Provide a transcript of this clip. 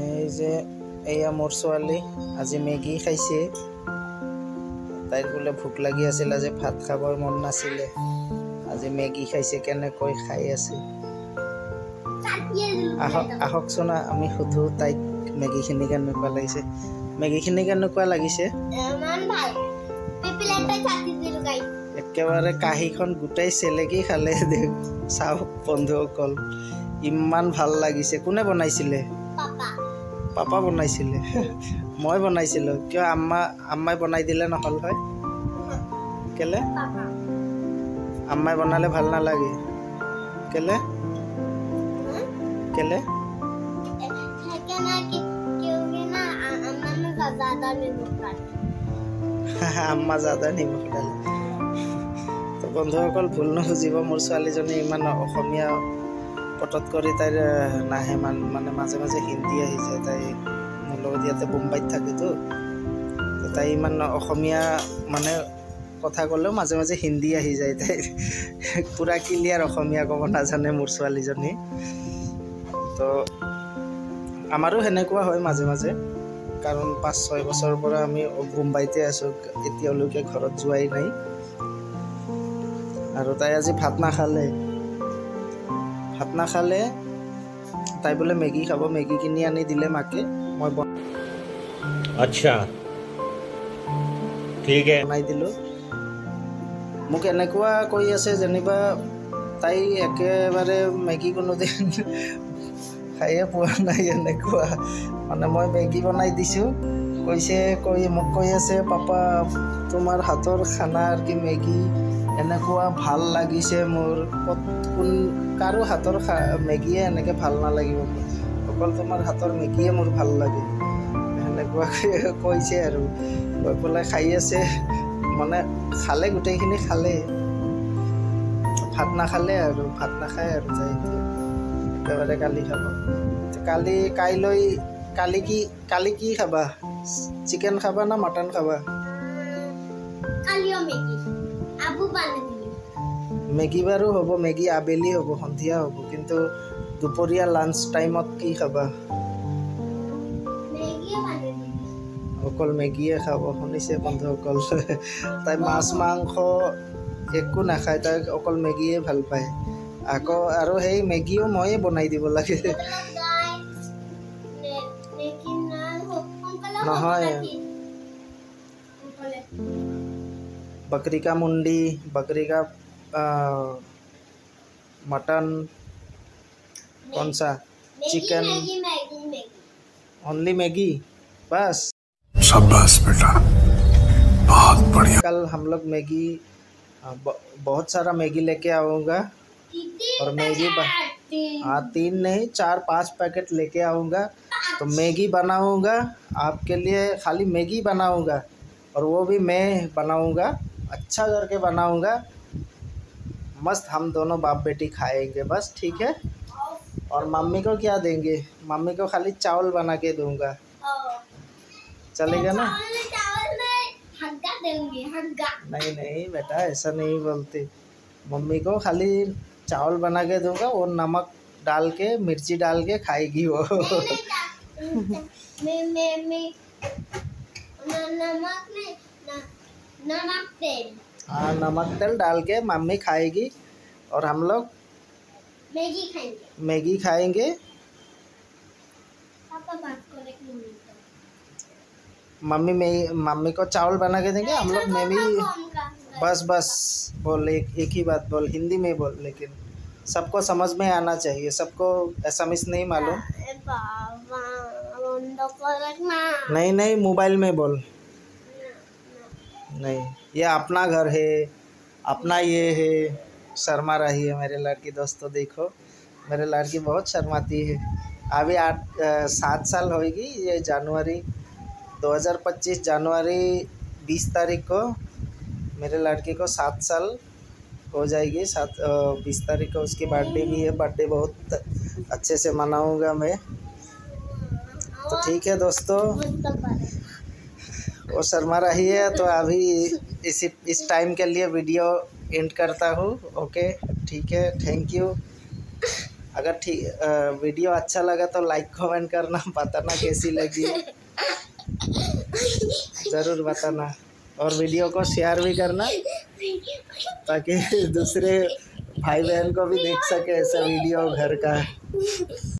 এই যে এয়া মোৰ ছোৱালী আজি মেগী খাইছে। তাইৰ বোলে ভোক লাগি আছিল, আজি ভাত খাবৰ মন নাছিলে, আজি মেগী খাইছে, কেনেকৈ খাই আছে। আহকচোন আমি সুধো তাইক মেগীখিনি কেনেকুৱা লাগিছে। মেগীখিনি কেনেকুৱা লাগিছে? একেবাৰে কাঁহীখন গোটেই চেলেকি খালে। চাওক বন্ধুসকল, ইমান ভাল লাগিছে। কোনে বনাইছিলে? পাপা বনাইছিলে। মই বনাইছিলোঁ। কিয় আম্মাই বনাই দিলে নহ'ল হয়? কেলে? আম্মাই বনালে ভাল নালাগে? কেলে? কেলে? আম্মা জাদা নিমখ ডালে। তো বন্ধুসকল ভুল নুবুজিব, মোৰ ছোৱালীজনী ইমান অসমীয়া পটত কৰি তাইৰ নাহে, মানে মাজে মাজে হিন্দী আহি যায়। তাই মোৰ লগত ইয়াতে মুম্বাইত থাকেতো, তাই ইমান অসমীয়া মানে কথা ক'লেও মাজে মাজে হিন্দী আহি যায়। তাই পূৰা ক্লিয়াৰ অসমীয়া ক'ব নাজানে মোৰ ছোৱালীজনী। তো আমাৰো সেনেকুৱা হয় মাজে মাজে, কাৰণ 5-6 বছৰৰ পৰা আমি মুম্বাইতে আছোঁ, এতিয়ালৈকে ঘৰত যোৱাই নাই। আৰু তাই আজি ভাত নাখালে, তাই বোলে মেগী খাব। মেগী কিনি আনি দিলে মাকে, মই আচ্ছা ঠিক বনাই দিলোঁ। মোক এনেকুৱা কৈ আছে যেনিবা তাই একেবাৰে মেগী কোনোদিন খায়ে পোৱা নাই এনেকুৱা। মানে মই মেগী বনাই দিছোঁ, মোক কৈ আছে, পাপা তোমাৰ হাতৰ খানা আৰু কি মেগী এনেকুৱা ভাল লাগিছে মোৰ। কাৰো হাতৰ মেগীয়ে এনেকৈ ভাল নালাগিব, অকল তোমাৰ হাতৰ মেগীয়ে মোৰ ভাল লাগে, সেনেকুৱা কৈছে। আৰু কৈ পেলাই খাই আছে, মানে খালে, গোটেইখিনি খালে, ভাত নাখায় আৰু যায় একেবাৰে। কালি খাব। কালি কি খাবা? চিকেন খাবা না মটন খাবা? মেগী বাৰু হ'ব, মেগী আবেলি হ'ব, সন্ধিয়া হ'ব, কিন্তু দুপৰীয়া লাঞ্চ টাইমত কি খাবা? অকল মেগীয়ে খাব, শুনিছে বন্ধুসকল? তাই মাছ মাংস একো নাখায়, তাই অকল মেগীয়ে ভাল পায়। আকৌ আৰু সেই মেগীও ময়ে বনাই দিব লাগে। নহয়, बकरी का मुंडी, बकरी का मटन, कौन सा चिकन, ओनली मैगी बस। शाबाश बेटा, बहुत बढ़िया। कल हम लोग मैगी बहुत सारा मैगी लेके आऊँगा, और मैगी 3 नहीं 4-5 पैकेट लेके आऊँगा। तो मैगी बनाऊँगा आपके लिए, खाली मैगी बनाऊँगा, और वो भी मैं बनाऊँगा, अच्छा करके बनाऊँगा। मस्त हम दोनों बाप बेटी खाएंगे बस, ठीक है? और मम्मी को क्या देंगे? मम्मी को खाली चावल बना के दूँगा, चलेगा ना? नहीं बेटा, ऐसा नहीं बोलते। मम्मी को खाली चावल बना के दूँगा, और नमक डाल के, मिर्ची डाल के खाएगी वो। हाँ, नमक तेल डाल के मम्मी खाएगी, और हम लोग मैगी खाएंगे। मम्मी को चावल बना के देंगे, हम लोग मैगी। बस बोल, एक ही बात बोल, हिंदी में बोल, लेकिन सबको समझ में आना चाहिए, सबको एसएमएस नहीं मालूम। नहीं मोबाइल में बोल। नहीं, ये अपना घर है, अपना ये है। शर्मा रही है मेरे लड़की। दोस्तों देखो, मेरे लड़की बहुत शर्माती है। अभी 7 साल होगी, ये जनवरी 2025 जनवरी 20 तारीख को मेरे लड़की को 7 साल हो जाएगी। 20 तारीख को उसकी बर्थडे भी है। बर्थडे बहुत अच्छे से मनाऊंगा मैं। तो ठीक है दोस्तों, वो शर्मा रही है, तो अभी इस टाइम के लिए वीडियो एंड करता हूँ। ओके, ठीक है, थैंक यू। अगर ठीक वीडियो अच्छा लगा तो लाइक कमेंट करना, बताना कैसी लगी, ज़रूर बताना। और वीडियो को शेयर भी करना ताकि दूसरे भाई बहन को भी देख सके ऐसा वीडियो घर का।